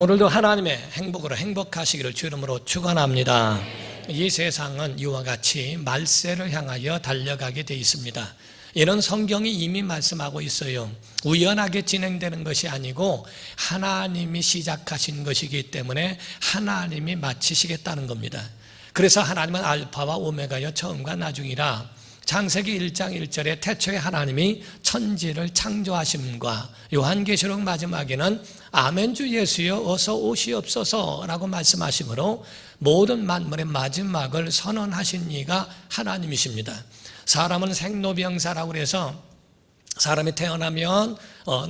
오늘도 하나님의 행복으로 행복하시기를 주 이름으로 축원합니다. 이 세상은 이와 같이 말세를 향하여 달려가게 돼 있습니다. 이런 성경이 이미 말씀하고 있어요. 우연하게 진행되는 것이 아니고 하나님이 시작하신 것이기 때문에 하나님이 마치시겠다는 겁니다. 그래서 하나님은 알파와 오메가여 처음과 나중이라 창세기 1장 1절에 태초에 하나님이 천지를 창조하심과 요한계시록 마지막에는 아멘 주 예수여 어서 오시옵소서 라고 말씀하시므로 모든 만물의 마지막을 선언하신 이가 하나님이십니다. 사람은 생로병사라고 그래서 사람이 태어나면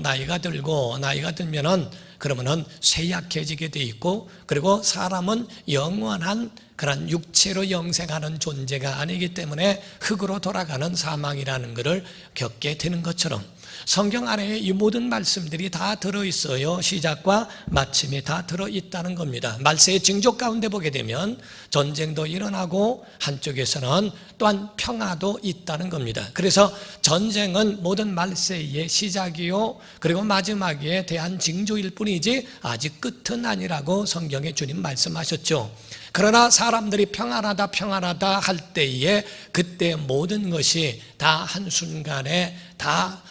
나이가 들면은 그러면은 쇠약해지게 돼 있고, 그리고 사람은 영원한 그런 육체로 영생하는 존재가 아니기 때문에 흙으로 돌아가는 사망이라는 것을 겪게 되는 것처럼 성경 안에 이 모든 말씀들이 다 들어있어요. 시작과 마침이 다 들어있다는 겁니다. 말세의 징조 가운데 보게 되면 전쟁도 일어나고 한쪽에서는 또한 평화도 있다는 겁니다. 그래서 전쟁은 모든 말세의 시작이요, 그리고 마지막에 대한 징조일 뿐이지 아직 끝은 아니라고 성경에 주님 말씀하셨죠. 그러나 사람들이 평안하다 할 때에 그때 모든 것이 다 한순간에 다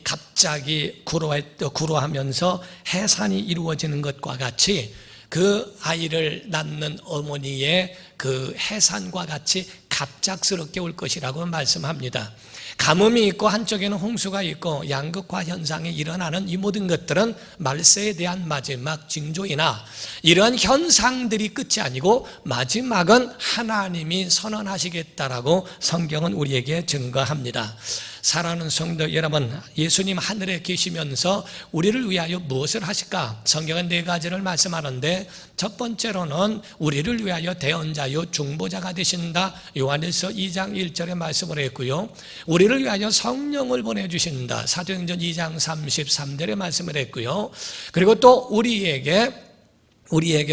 갑자기 구로하면서 해산이 이루어지는 것과 같이 그 아이를 낳는 어머니의 그 해산과 같이 갑작스럽게 올 것이라고 말씀합니다. 가뭄이 있고 한쪽에는 홍수가 있고 양극화 현상이 일어나는 이 모든 것들은 말세에 대한 마지막 징조이나 이러한 현상들이 끝이 아니고 마지막은 하나님이 선언하시겠다라고 성경은 우리에게 증거합니다. 사랑하는 성도 여러분, 예수님 하늘에 계시면서 우리를 위하여 무엇을 하실까? 성경은 네 가지를 말씀하는데 첫 번째로는 우리를 위하여 대언자요 중보자가 되신다. 요한일서 2장 1절에 말씀을 했고요. 우리를 위하여 성령을 보내주신다. 사도행전 2장 33절에 말씀을 했고요. 그리고 또 우리에게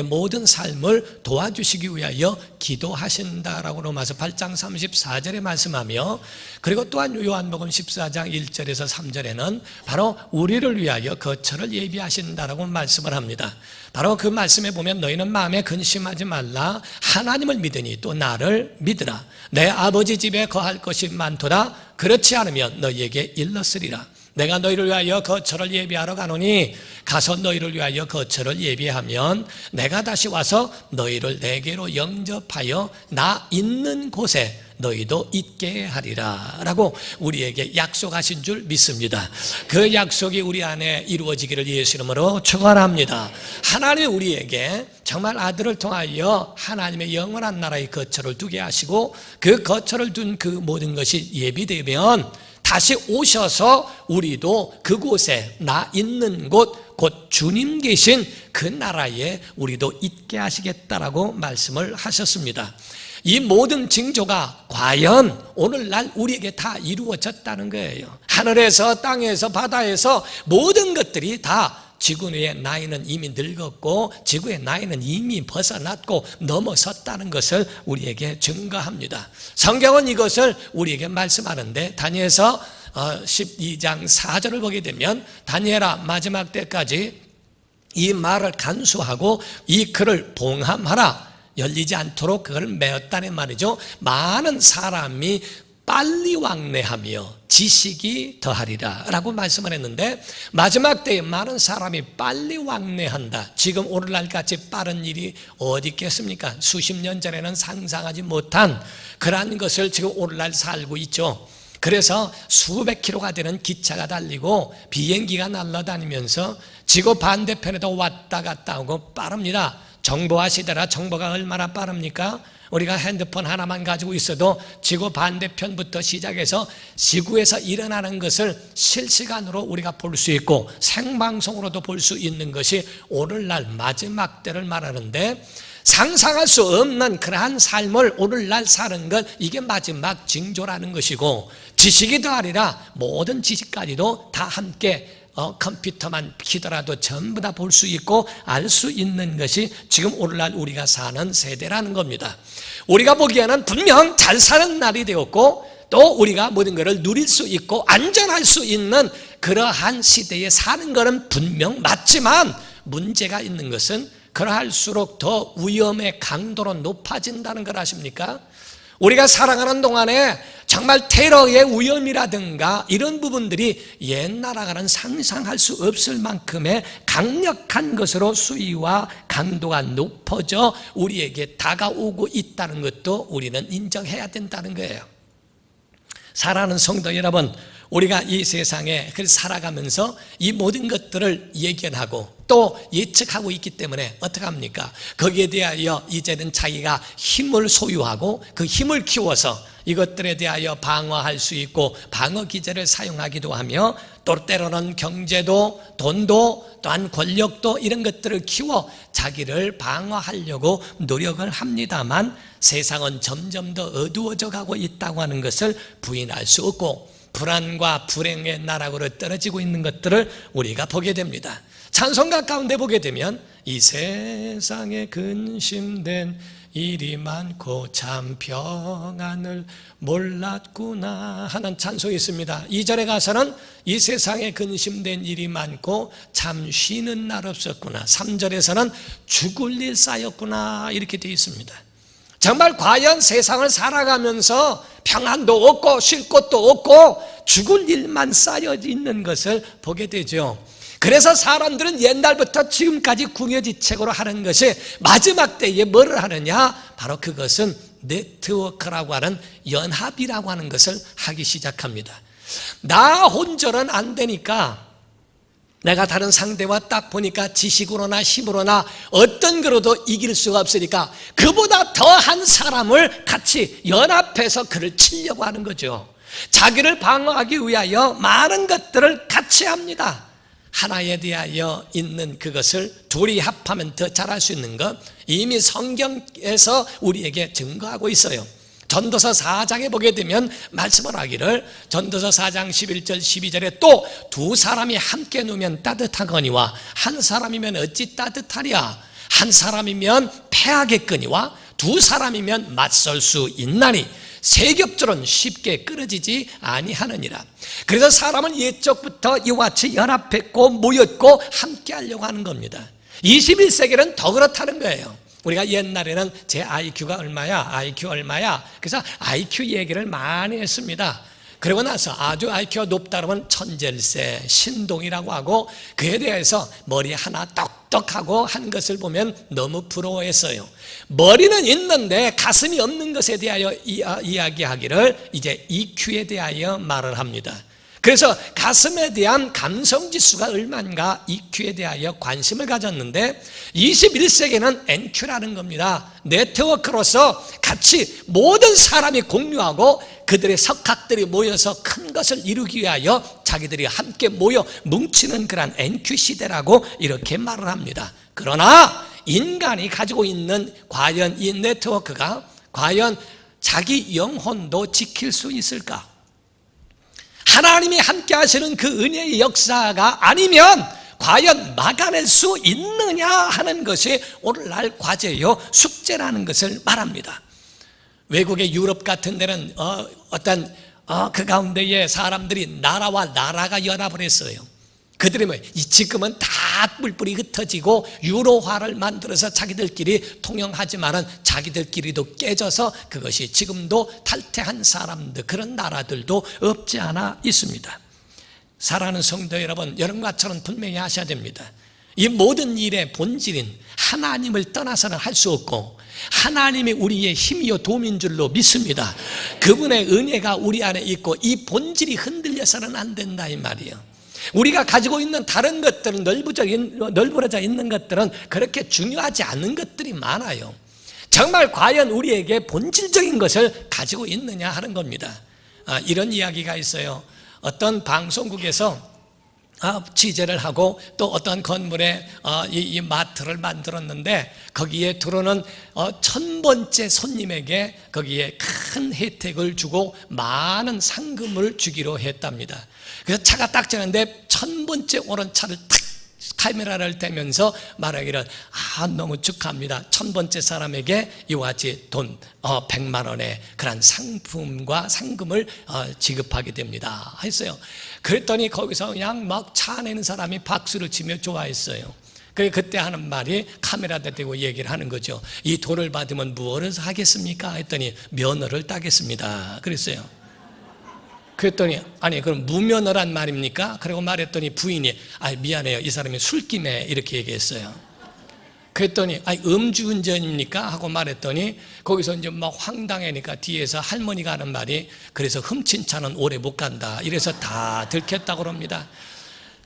모든 삶을 도와주시기 위하여 기도하신다라고 로마서 8장 34절에 말씀하며, 그리고 또한 요한복음 14장 1절에서 3절에는 바로 우리를 위하여 거처를 예비하신다라고 말씀을 합니다. 바로 그 말씀에 보면 너희는 마음에 근심하지 말라. 하나님을 믿으니 또 나를 믿으라. 내 아버지 집에 거할 것이 많도다. 그렇지 않으면 너희에게 일렀으리라. 내가 너희를 위하여 거처를 예비하러 가노니 가서 너희를 위하여 거처를 예비하면 내가 다시 와서 너희를 내게로 영접하여 나 있는 곳에 너희도 있게 하리라 라고 우리에게 약속하신 줄 믿습니다. 그 약속이 우리 안에 이루어지기를 예수 이름으로 축원합니다. 하나님이 우리에게 정말 아들을 통하여 하나님의 영원한 나라의 거처를 두게 하시고, 그 거처를 둔 그 모든 것이 예비되면 다시 오셔서 우리도 그곳에 나 있는 곳, 곧 주님 계신 그 나라에 우리도 있게 하시겠다라고 말씀을 하셨습니다. 이 모든 징조가 과연 오늘날 우리에게 다 이루어졌다는 거예요. 하늘에서 땅에서 바다에서 모든 것들이 다 지구의 나이는 이미 늙었고 지구의 나이는 이미 벗어났고 넘어섰다는 것을 우리에게 증거합니다. 성경은 이것을 우리에게 말씀하는데 다니엘서 12장 4절을 보게 되면 다니엘아 마지막 때까지 이 말을 간수하고 이 글을 봉함하라. 열리지 않도록 그걸 메었다는 말이죠. 많은 사람이 빨리 왕래하며 지식이 더하리라 라고 말씀을 했는데, 마지막 때에 많은 사람이 빨리 왕래한다. 지금 오늘날 같이 빠른 일이 어디 있겠습니까? 수십 년 전에는 상상하지 못한 그러한 것을 지금 오늘날 살고 있죠. 그래서 수백 킬로가 되는 기차가 달리고 비행기가 날아다니면서 지구 반대편에도 왔다 갔다 하고 빠릅니다. 정보화 시대라 정보가 얼마나 빠릅니까? 우리가 핸드폰 하나만 가지고 있어도 지구 반대편부터 시작해서 지구에서 일어나는 것을 실시간으로 우리가 볼 수 있고 생방송으로도 볼 수 있는 것이 오늘날 마지막 때를 말하는데, 상상할 수 없는 그러한 삶을 오늘날 사는 것, 이게 마지막 징조라는 것이고, 지식이 더하리라. 모든 지식까지도 다 함께 컴퓨터만 키더라도 전부 다 볼 수 있고 알 수 있는 것이 지금 오늘날 우리가 사는 세대라는 겁니다. 우리가 보기에는 분명 잘 사는 날이 되었고 또 우리가 모든 것을 누릴 수 있고 안전할 수 있는 그러한 시대에 사는 것은 분명 맞지만 문제가 있는 것은 그러할수록 더 위험의 강도로 높아진다는 걸 아십니까? 우리가 살아가는 동안에 정말 테러의 위험이라든가 이런 부분들이 옛날하고는 상상할 수 없을 만큼의 강력한 것으로 수위와 강도가 높아져 우리에게 다가오고 있다는 것도 우리는 인정해야 된다는 거예요. 사랑하는 성도 여러분, 우리가 이 세상에 살아가면서 이 모든 것들을 예견하고 또 예측하고 있기 때문에 어떻게 합니까? 거기에 대하여 이제는 자기가 힘을 소유하고 그 힘을 키워서 이것들에 대하여 방어할 수 있고 방어 기제를 사용하기도 하며 또 때로는 경제도 돈도 또한 권력도 이런 것들을 키워 자기를 방어하려고 노력을 합니다만 세상은 점점 더 어두워져 가고 있다고 하는 것을 부인할 수 없고 불안과 불행의 나락으로 떨어지고 있는 것들을 우리가 보게 됩니다. 찬송가 가운데 보게 되면 이 세상에 근심된 일이 많고 참 평안을 몰랐구나 하는 찬송이 있습니다. 2절에 가서는 이 세상에 근심된 일이 많고 참 쉬는 날 없었구나. 3절에서는 죽을 일 쌓였구나 이렇게 되어 있습니다. 정말 과연 세상을 살아가면서 평안도 없고 쉴 곳도 없고 죽을 일만 쌓여 있는 것을 보게 되죠. 그래서 사람들은 옛날부터 지금까지 궁여지책으로 하는 것이 마지막 때에 뭐를 하느냐? 바로 그것은 네트워크라고 하는 연합이라고 하는 것을 하기 시작합니다. 나 혼자는 안 되니까 내가 다른 상대와 딱 보니까 지식으로나 힘으로나 어떤 거로도 이길 수가 없으니까 그보다 더한 사람을 같이 연합해서 그를 치려고 하는 거죠. 자기를 방어하기 위하여 많은 것들을 같이 합니다. 하나에 대하여 있는 그것을 둘이 합하면 더 잘할 수 있는 것 이미 성경에서 우리에게 증거하고 있어요. 전도서 4장에 보게 되면 말씀을 하기를 전도서 4장 11절 12절에 또 두 사람이 함께 누우면 따뜻하거니와 한 사람이면 어찌 따뜻하랴. 한 사람이면 패하겠거니와 두 사람이면 맞설 수 있나니 세 겹줄은 쉽게 끊어지지 아니하느니라. 그래서 사람은 옛적부터 이와 같이 연합했고 모였고 함께 하려고 하는 겁니다. 21세기는 더 그렇다는 거예요. 우리가 옛날에는 제 IQ가 얼마야? IQ 얼마야? 그래서 IQ 얘기를 많이 했습니다. 그러고 나서 아주 IQ가 높다 그러면 천젤세, 신동이라고 하고 그에 대해서 머리 하나 똑똑하고 한 것을 보면 너무 부러워했어요. 머리는 있는데 가슴이 없는 것에 대하여 이야기하기를 이제 EQ에 대하여 말을 합니다. 그래서 가슴에 대한 감성지수가 얼마인가 EQ에 대하여 관심을 가졌는데 21세기는 NQ라는 겁니다. 네트워크로서 같이 모든 사람이 공유하고 그들의 석학들이 모여서 큰 것을 이루기 위하여 자기들이 함께 모여 뭉치는 그런 NQ 시대라고 이렇게 말을 합니다. 그러나 인간이 가지고 있는 과연 이 네트워크가 과연 자기 영혼도 지킬 수 있을까? 하나님이 함께 하시는 그 은혜의 역사가 아니면 과연 막아낼 수 있느냐 하는 것이 오늘날 과제요 숙제라는 것을 말합니다. 외국의 유럽 같은 데는 어떤 그 가운데에 사람들이 나라와 나라가 연합을 했어요. 그들이 지금은 다 뿔뿔이 흩어지고 유로화를 만들어서 자기들끼리 통용하지만은 자기들끼리도 깨져서 그것이 지금도 탈퇴한 사람들 그런 나라들도 없지 않아 있습니다. 사랑하는 성도 여러분, 여러분과처럼 분명히 하셔야 됩니다. 이 모든 일의 본질인 하나님을 떠나서는 할 수 없고 하나님이 우리의 힘이요 도움인 줄로 믿습니다. 그분의 은혜가 우리 안에 있고 이 본질이 흔들려서는 안 된다 이 말이에요. 우리가 가지고 있는 다른 것들은 널브러져 있는 것들은 그렇게 중요하지 않은 것들이 많아요. 정말 과연 우리에게 본질적인 것을 가지고 있느냐 하는 겁니다. 이런 이야기가 있어요. 어떤 방송국에서 취재를 하고 또 어떤 건물에 이 마트를 만들었는데 거기에 들어오는 1000번째 손님에게 거기에 큰 혜택을 주고 많은 상금을 주기로 했답니다. 그래서 차가 딱 지났는데 1000번째 오른 차를 탁 카메라를 대면서 말하기를 너무 축하합니다. 1000번째 사람에게 이와 같이 돈 100만 원의 그런 상품과 상금을 지급하게 됩니다 했어요. 그랬더니 거기서 그냥 막 차 내는 사람이 박수를 치며 좋아했어요. 그때 하는 말이 카메라에 대고 얘기를 하는 거죠. 이 돈을 받으면 무엇을 하겠습니까? 했더니 면허를 따겠습니다. 그랬어요. 그랬더니 아니 그럼 무면허란 말입니까? 그리고 말했더니 부인이 미안해요. 이 사람이 술김에 이렇게 얘기했어요. 그랬더니 음주운전입니까? 하고 말했더니 거기서 이제 막 황당하니까 뒤에서 할머니가 하는 말이 그래서 훔친 차는 오래 못 간다. 이래서 다 들켰다고 합니다.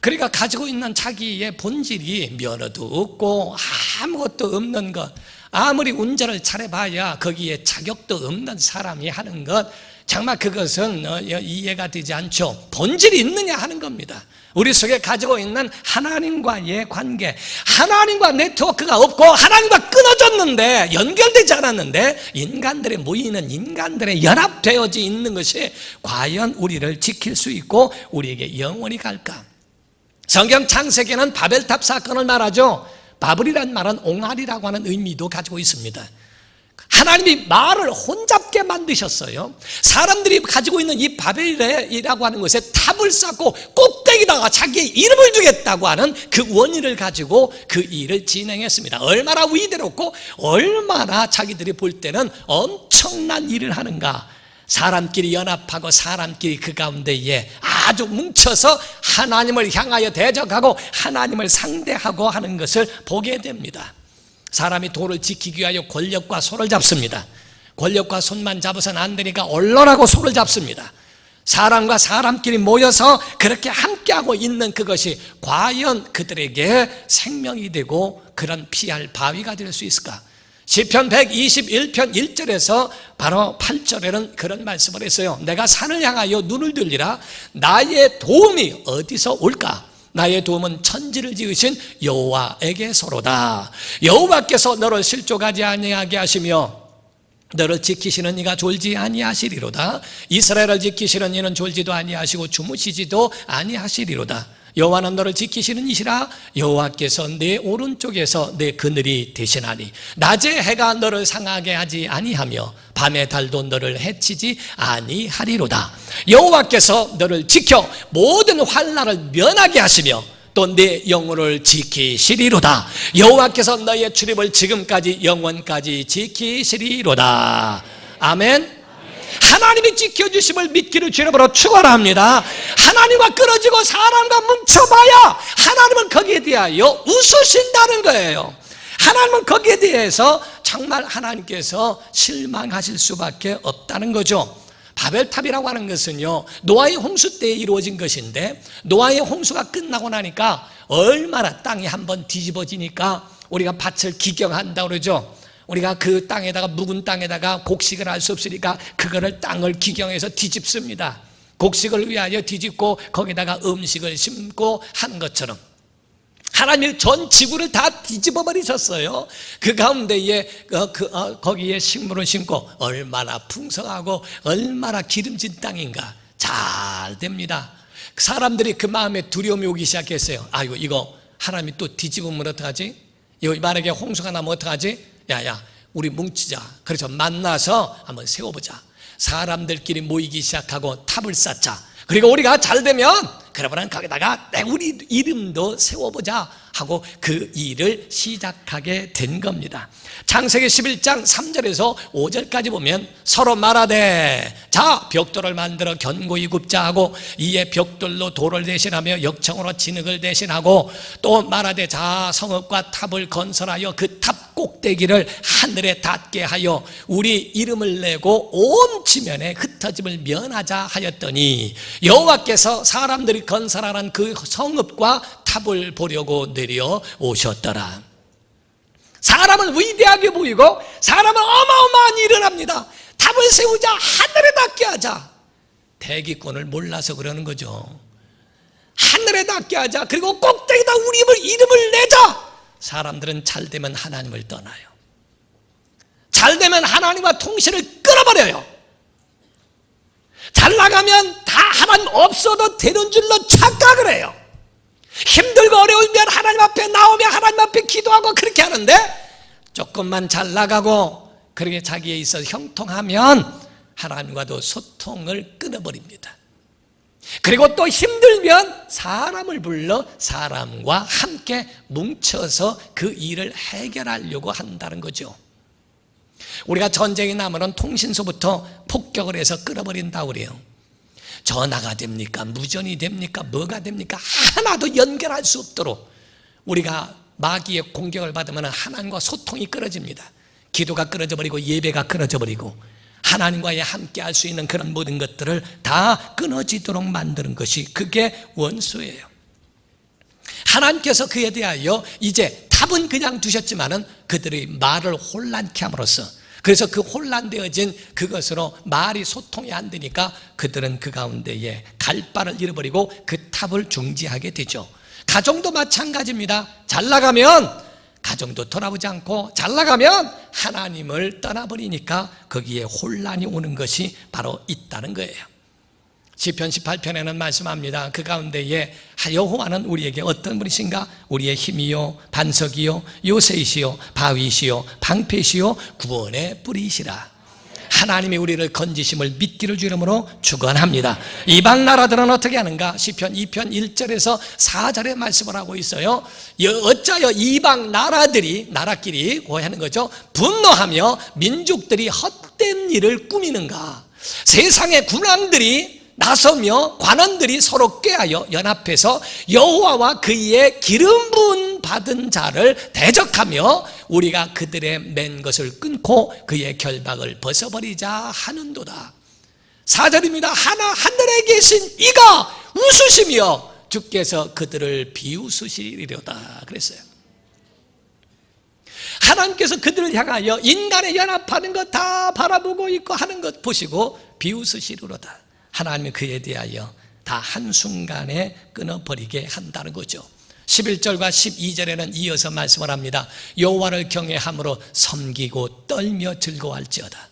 그러니까 가지고 있는 자기의 본질이 면허도 없고 아무것도 없는 것, 아무리 운전을 잘해봐야 거기에 자격도 없는 사람이 하는 것, 정말 그것은 이해가 되지 않죠. 본질이 있느냐 하는 겁니다. 우리 속에 가지고 있는 하나님과의 관계, 하나님과 네트워크가 없고 하나님과 끊어졌는데, 연결되지 않았는데 인간들의 모이는, 인간들의 연합되어져 있는 것이 과연 우리를 지킬 수 있고 우리에게 영원히 갈까? 성경 창세기는 바벨탑 사건을 말하죠. 바벨이란 말은 옹알이라고 하는 의미도 가지고 있습니다. 하나님이 말을 혼잡게 만드셨어요. 사람들이 가지고 있는 이 바벨이라고 하는 것에 탑을 쌓고 꼭대기다가 자기의 이름을 두겠다고 하는 그 원인을 가지고 그 일을 진행했습니다. 얼마나 위대롭고 얼마나 자기들이 볼 때는 엄청난 일을 하는가. 사람끼리 연합하고 사람끼리 그 가운데에 아주 뭉쳐서 하나님을 향하여 대적하고 하나님을 상대하고 하는 것을 보게 됩니다. 사람이 도를 지키기 위하여 권력과 손을 잡습니다. 권력과 손만 잡아서는 안 되니까 언론하고 손을 잡습니다. 사람과 사람끼리 모여서 그렇게 함께하고 있는 그것이 과연 그들에게 생명이 되고 그런 피할 바위가 될 수 있을까? 시편 121편 1절에서 바로 8절에는 그런 말씀을 했어요. 내가 산을 향하여 눈을 들리라. 나의 도움이 어디서 올까? 나의 도움은 천지를 지으신 여호와에게서로다. 여호와께서 너를 실족하지 아니하게 하시며 너를 지키시는 이가 졸지 아니하시리로다. 이스라엘을 지키시는 이는 졸지도 아니하시고 주무시지도 아니하시리로다. 여호와는 너를 지키시는 이시라. 여호와께서 내 오른쪽에서 내 그늘이 되시나니 낮에 해가 너를 상하게 하지 아니하며 밤의 달도 너를 해치지 아니하리로다. 여호와께서 너를 지켜 모든 환난을 면하게 하시며 또 내 영혼을 지키시리로다. 여호와께서 너의 출입을 지금까지 영원까지 지키시리로다. 아멘. 하나님이 지켜주심을 믿기를 주님으로 축원합니다. 하나님과 끊어지고 사람과 뭉쳐봐야 하나님은 거기에 대하여 웃으신다는 거예요. 하나님은 거기에 대해서 정말 하나님께서 실망하실 수밖에 없다는 거죠. 바벨탑이라고 하는 것은요, 노아의 홍수 때에 이루어진 것인데, 노아의 홍수가 끝나고 나니까 얼마나 땅이 한번 뒤집어지니까 우리가 밭을 기경한다고 그러죠. 우리가 그 땅에다가, 묵은 땅에다가 곡식을 할 수 없으니까 그거를 땅을 기경해서 뒤집습니다. 곡식을 위하여 뒤집고 거기다가 음식을 심고 하는 것처럼 하나님이 전 지구를 다 뒤집어 버리셨어요. 그 가운데에 거기에 식물을 심고 얼마나 풍성하고 얼마나 기름진 땅인가. 잘 됩니다. 사람들이 그 마음에 두려움이 오기 시작했어요. 아이고, 이거 하나님이 또 뒤집으면 어떡하지? 이거 만약에 홍수가 나면 어떡하지? 야야, 우리 뭉치자. 그래서 만나서 한번 세워보자. 사람들끼리 모이기 시작하고 탑을 쌓자. 그리고 우리가 잘 되면 그러면 거기다가 우리 이름도 세워보자 하고 그 일을 시작하게 된 겁니다. 창세기 11장 3절에서 5절까지 보면 서로 말하되 자, 벽돌을 만들어 견고히 굽자 하고 이에 벽돌로 돌을 대신하며 역청으로 진흙을 대신하고 또 말하되 자, 성읍과 탑을 건설하여 그 탑 꼭대기를 하늘에 닿게 하여 우리 이름을 내고 온 지면에 흩어짐을 면하자 하였더니 여호와께서 사람들이 건설하는 그 성읍과 탑을 보려고 내려오셨더라. 사람은 위대하게 보이고 사람은 어마어마한 일을 합니다. 탑을 세우자, 하늘에 닿게 하자. 대기권을 몰라서 그러는 거죠. 하늘에 닿게 하자. 그리고 꼭대기다 우리 이름을 내자. 사람들은 잘 되면 하나님을 떠나요. 잘 되면 하나님과 통신을 끊어버려요. 잘 나가면 다 하나님 없어도 되는 줄로 착각을 해요. 힘들고 어려우면 하나님 앞에 나오면 하나님 앞에 기도하고 그렇게 하는데, 조금만 잘 나가고 그렇게 자기에 있어 형통하면 하나님과도 소통을 끊어버립니다. 그리고 또 힘들면 사람을 불러 사람과 함께 뭉쳐서 그 일을 해결하려고 한다는 거죠. 우리가 전쟁이 나면 통신소부터 폭격을 해서 끌어버린다고 그래요. 전화가 됩니까? 무전이 됩니까? 뭐가 됩니까? 하나도 연결할 수 없도록 우리가 마귀의 공격을 받으면 하나님과 소통이 끊어집니다. 기도가 끊어져 버리고 예배가 끊어져 버리고 하나님과의 함께 할 수 있는 그런 모든 것들을 다 끊어지도록 만드는 것이 그게 원수예요. 하나님께서 그에 대하여 이제 답은 그냥 두셨지만은 그들의 말을 혼란케 함으로써, 그래서 그 혼란되어진 그것으로 말이 소통이 안 되니까 그들은 그 가운데에 갈 바를 잃어버리고 그 탑을 중지하게 되죠. 가정도 마찬가지입니다. 잘 나가면 가정도 돌아보지 않고 잘 나가면 하나님을 떠나버리니까 거기에 혼란이 오는 것이 바로 있다는 거예요. 시편 18편에는 말씀합니다. 그 가운데에 여호와는 우리에게 어떤 분이신가? 우리의 힘이요 반석이요 요새이시요 바위시요 방패시요 구원의 뿌리시라. 하나님이 우리를 건지심을 믿기를 주름으로 축원합니다. 이방 나라들은 어떻게 하는가? 시편 2편 1절에서 4절에 말씀을 하고 있어요. 어찌하여 이방 나라끼리 고하는 거죠. 분노하며 민족들이 헛된 일을 꾸미는가? 세상의 군왕들이 나서며 관원들이 서로 꾀하여 연합해서 여호와와 그의 기름 부은 받은 자를 대적하며 우리가 그들의 맨 것을 끊고 그의 결박을 벗어버리자 하는도다. 4절입니다. 하늘에 계신 이가 웃으시며 주께서 그들을 비웃으시리로다 그랬어요. 하나님께서 그들을 향하여 인간의 연합하는 것 다 바라보고 있고 하는 것 보시고 비웃으시리로다. 하나님이 그에 대하여 다 한순간에 끊어버리게 한다는 거죠. 11절과 12절에는 이어서 말씀을 합니다. 여호와를 경외함으로 섬기고 떨며 즐거워할지어다.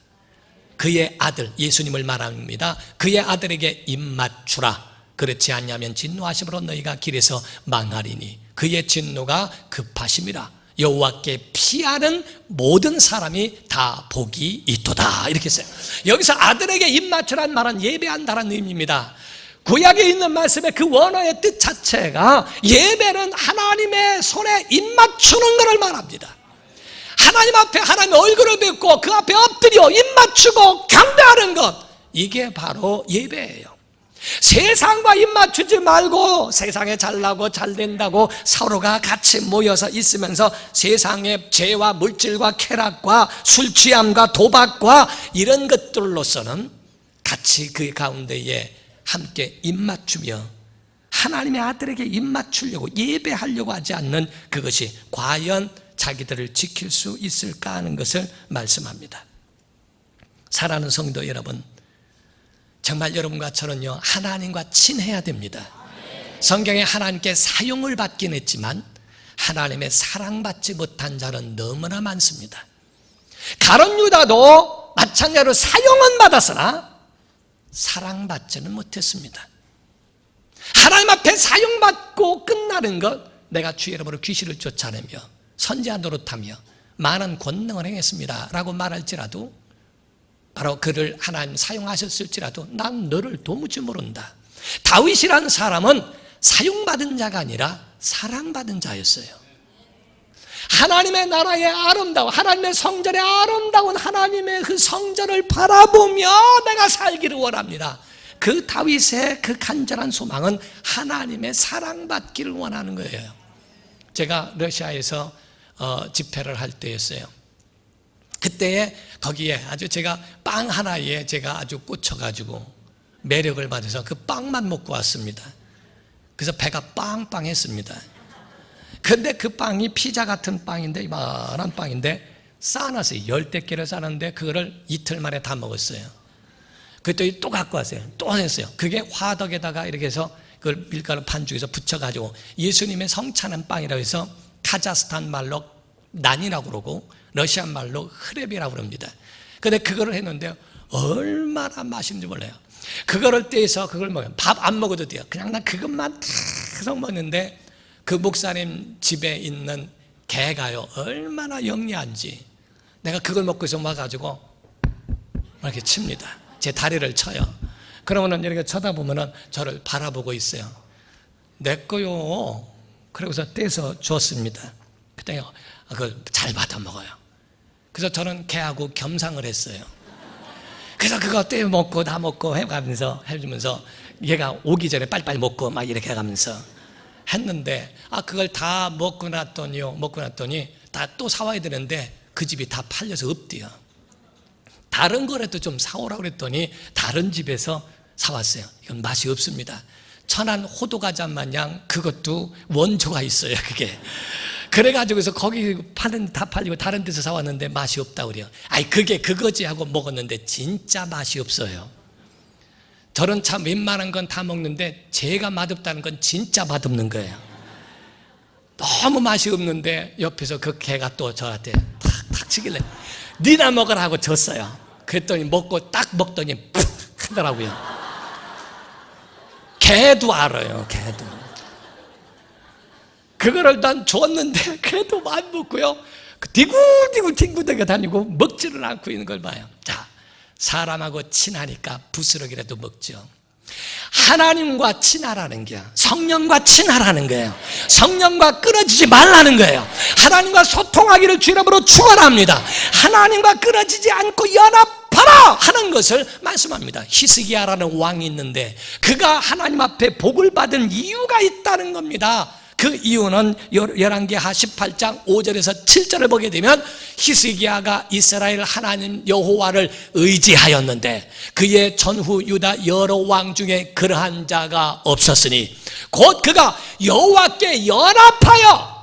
그의 아들 예수님을 말합니다. 그의 아들에게 입맞추라. 그렇지 않냐면 진노하심으로 너희가 길에서 망하리니 그의 진노가 급하심이라. 여호와께 피하는 모든 사람이 다 복이 있도다 이렇게 써요. 여기서 아들에게 입맞추라는 말은 예배한다는 의미입니다. 구약에 있는 말씀의 그 원어의 뜻 자체가 예배는 하나님의 손에 입맞추는 것을 말합니다. 하나님 앞에 하나님의 얼굴을 뵙고 그 앞에 엎드려 입맞추고 경배하는 것, 이게 바로 예배예요. 세상과 입맞추지 말고 세상에 잘나고 잘된다고 서로가 같이 모여서 있으면서 세상의 죄와 물질과 쾌락과 술 취함과 도박과 이런 것들로서는 같이 그 가운데에 함께 입맞추며 하나님의 아들에게 입맞추려고 예배하려고 하지 않는 그것이 과연 자기들을 지킬 수 있을까 하는 것을 말씀합니다. 사랑하는 성도 여러분, 정말 여러분과 저는요 하나님과 친해야 됩니다. 성경에 하나님께 사용을 받긴 했지만 하나님의 사랑받지 못한 자는 너무나 많습니다. 가룟 유다도 마찬가지로 사용은 받았으나 사랑받지는 못했습니다. 하나님 앞에 사용받고 끝나는 것, 내가 주의 이름으로 귀신을 쫓아내며 선지자 노릇하며 많은 권능을 행했습니다 라고 말할지라도, 바로 그를 하나님 사용하셨을지라도 난 너를 도무지 모른다. 다윗이라는 사람은 사용받은 자가 아니라 사랑받은 자였어요. 하나님의 나라의 아름다운, 하나님의 성전의 아름다운 하나님의 그 성전을 바라보며 내가 살기를 원합니다. 그 다윗의 그 간절한 소망은 하나님의 사랑받기를 원하는 거예요. 제가 러시아에서 집회를 할 때였어요. 그때에 거기에 아주 제가 빵 하나에 제가 아주 꽂혀가지고 매력을 받아서 그 빵만 먹고 왔습니다. 그래서 배가 빵빵했습니다. 근데 그 빵이 피자 같은 빵인데, 이만한 빵인데 싸놨어요. 10대 개를 싸놨는데 그거를 이틀 만에 다 먹었어요. 그때 또 갖고 왔어요. 또 했어요. 그게 화덕에다가 이렇게 해서 그걸 밀가루 반죽해서 붙여가지고 예수님의 성찬한 빵이라고 해서 카자흐스탄 말로 난이라고 그러고 러시아 말로 흐렙이라고 그럽니다. 근데 그거를 했는데 얼마나 맛있는지 몰라요. 그거를 떼서 그걸 먹어요. 밥 안 먹어도 돼요. 그냥 난 그것만 계속 먹는데 그 목사님 집에 있는 개가요 얼마나 영리한지, 내가 그걸 먹고 있어 와가지고 이렇게 칩니다. 제 다리를 쳐요. 그러면은 이렇게 쳐다보면은 저를 바라보고 있어요. 내 거요. 그러고서 떼서 줬습니다. 그때 그걸 잘 받아 먹어요. 그래서 저는 걔하고 겸상을 했어요. 그래서 그거 떼 먹고 다 먹고 해주면서 얘가 오기 전에 빨리빨리 먹고 막 이렇게 해가면서 했는데, 그걸 다 먹고 났더니 다 또 사와야 되는데 그 집이 다 팔려서 없대요. 다른 거라도 좀 사오라고 그랬더니 다른 집에서 사왔어요. 이건 맛이 없습니다. 천안 호두과자 마냥 그것도 원조가 있어요, 그게. 그래가지고서 거기 파는 다 팔리고 다른 데서 사왔는데 맛이 없다고 그래요. 그게 그거지 하고 먹었는데 진짜 맛이 없어요. 저는 참 웬만한 건 다 먹는데 제가 맛없다는 건 진짜 맛없는 거예요. 너무 맛이 없는데 옆에서 그 개가 또 저한테 탁탁 치길래 니나 먹으라 하고 줬어요. 그랬더니 먹고 딱 먹더니 푹 하더라고요. 개도 알아요, 개도. 그거를 난 줬는데 걔도 안 먹고요, 디굴디굴 뒹굴대게 다니고 먹지를 않고 있는 걸 봐요. 자, 사람하고 친하니까 부스러기라도 먹죠. 하나님과 친하라는 게 성령과 친하라는 거예요. 성령과 끊어지지 말라는 거예요. 하나님과 소통하기를 주 이름으로 축원합니다. 하나님과 끊어지지 않고 연합하라 하는 것을 말씀합니다. 히스기야라는 왕이 있는데 그가 하나님 앞에 복을 받은 이유가 있다는 겁니다. 그 이유는 열왕기하 18장 5절에서 7절을 보게 되면 히스기야가 이스라엘 하나님 여호와를 의지하였는데 그의 전후 유다 여러 왕 중에 그러한 자가 없었으니 곧 그가 여호와께 연합하여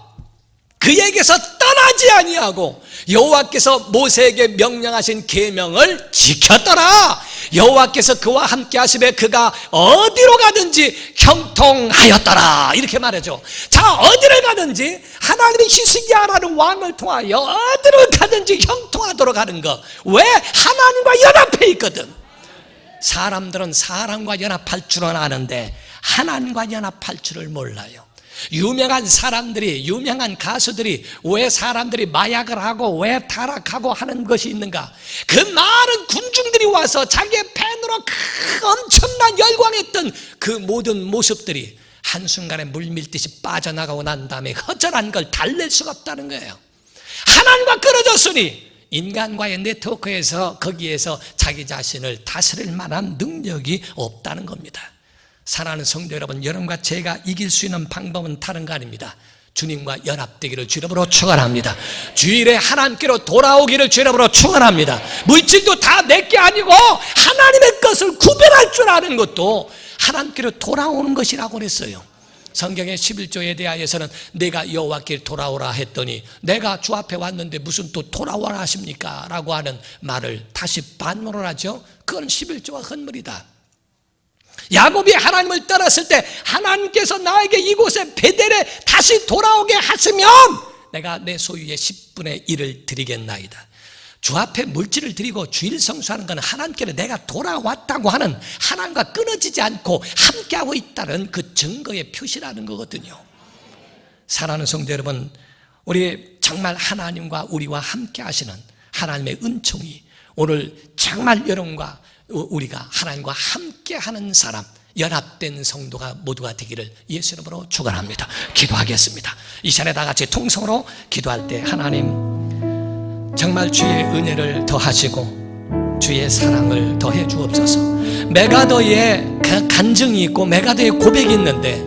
그에게서 떠나지 아니하고 여호와께서 모세에게 명령하신 계명을 지켰더라. 여호와께서 그와 함께 하시되 그가 어디로 가든지 형통하였더라 이렇게 말하죠. 자, 어디를 가든지 하나님의 히스기야라는 왕을 통하여 어디를 가든지 형통하도록 하는 거. 왜? 하나님과 연합해 있거든. 사람들은 사람과 연합할 줄은 아는데 하나님과 연합할 줄을 몰라요. 유명한 사람들이, 유명한 가수들이 왜 사람들이 마약을 하고 왜 타락하고 하는 것이 있는가? 그 많은 군중들이 와서 자기의 팬으로 엄청난 열광했던 그 모든 모습들이 한순간에 물밀듯이 빠져나가고 난 다음에 허전한 걸 달랠 수가 없다는 거예요. 하나님과 끊어졌으니 인간과의 네트워크에서 거기에서 자기 자신을 다스릴 만한 능력이 없다는 겁니다. 사랑하는 성도 여러분, 여러분과 제가 이길 수 있는 방법은 다른 거 아닙니다. 주님과 연합되기를 주 이름으로 축원합니다. 주일에 하나님께로 돌아오기를 주 이름으로 축원합니다. 물질도 다 내게 아니고 하나님의 것을 구별할 줄 아는 것도 하나님께로 돌아오는 것이라고 그랬어요. 성경의 11조에 대하여서는 내가 여호와께 돌아오라 했더니 내가 주 앞에 왔는데 무슨 또 돌아오라 하십니까? 라고 하는 말을 다시 반문을 하죠. 그건 11조와 헌물이다. 야곱이 하나님을 떠났을 때 하나님께서 나에게 이곳에 베델에 다시 돌아오게 하시면 내가 내 소유의 10분의 1을 드리겠나이다. 주 앞에 물질을 드리고 주일 성수하는 것은 하나님께로 내가 돌아왔다고 하는 하나님과 끊어지지 않고 함께하고 있다는 그 증거의 표시라는 거거든요. 사랑하는 성도 여러분, 우리 정말 하나님과 우리와 함께 하시는 하나님의 은총이 오늘 정말 여러분과 우리가 하나님과 함께하는 사람, 연합된 성도가 모두가 되기를 예수 이름으로 축원합니다. 기도하겠습니다. 이 시간에 다 같이 통성으로 기도할 때 하나님 정말 주의 은혜를 더하시고 주의 사랑을 더해 주옵소서. 메가더의 간증이 있고 메가더의 고백이 있는데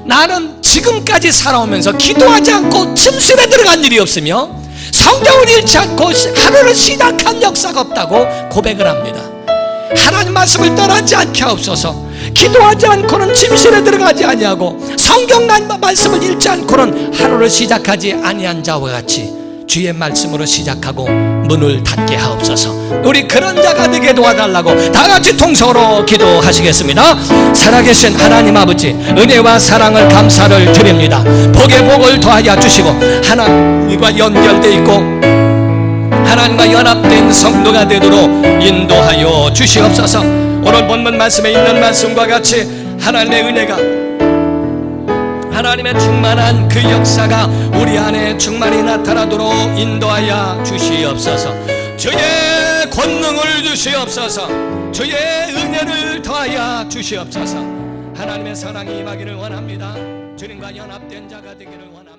나는 지금까지 살아오면서 기도하지 않고 침실에 들어간 일이 없으며 성경을 읽지 않고 하루를 시작한 역사가 없다고 고백을 합니다. 하나님 말씀을 떠나지 않게 하옵소서. 기도하지 않고는 침실에 들어가지 아니하고 성경 말씀을 읽지 않고는 하루를 시작하지 아니한 자와 같이 주의 말씀으로 시작하고 문을 닫게 하옵소서. 우리 그런 자가 되게 도와달라고 다 같이 통성으로 기도하시겠습니다. 살아계신 하나님 아버지, 은혜와 사랑을 감사를 드립니다. 복의 복을 더하여 주시고 하나님과 연결되어 있고 하나님과 연합된 성도가 되도록 인도하여 주시옵소서. 오늘 본문 말씀에 있는 말씀과 같이 하나님의 은혜가, 하나님의 충만한 그 역사가 우리 안에 충만히 나타나도록 인도하여 주시옵소서. 주의 권능을 주시옵소서. 주의 은혜를 더하여 주시옵소서. 하나님의 사랑이 임하기를 원합니다. 주님과 연합된 자가 되기를 원합니다.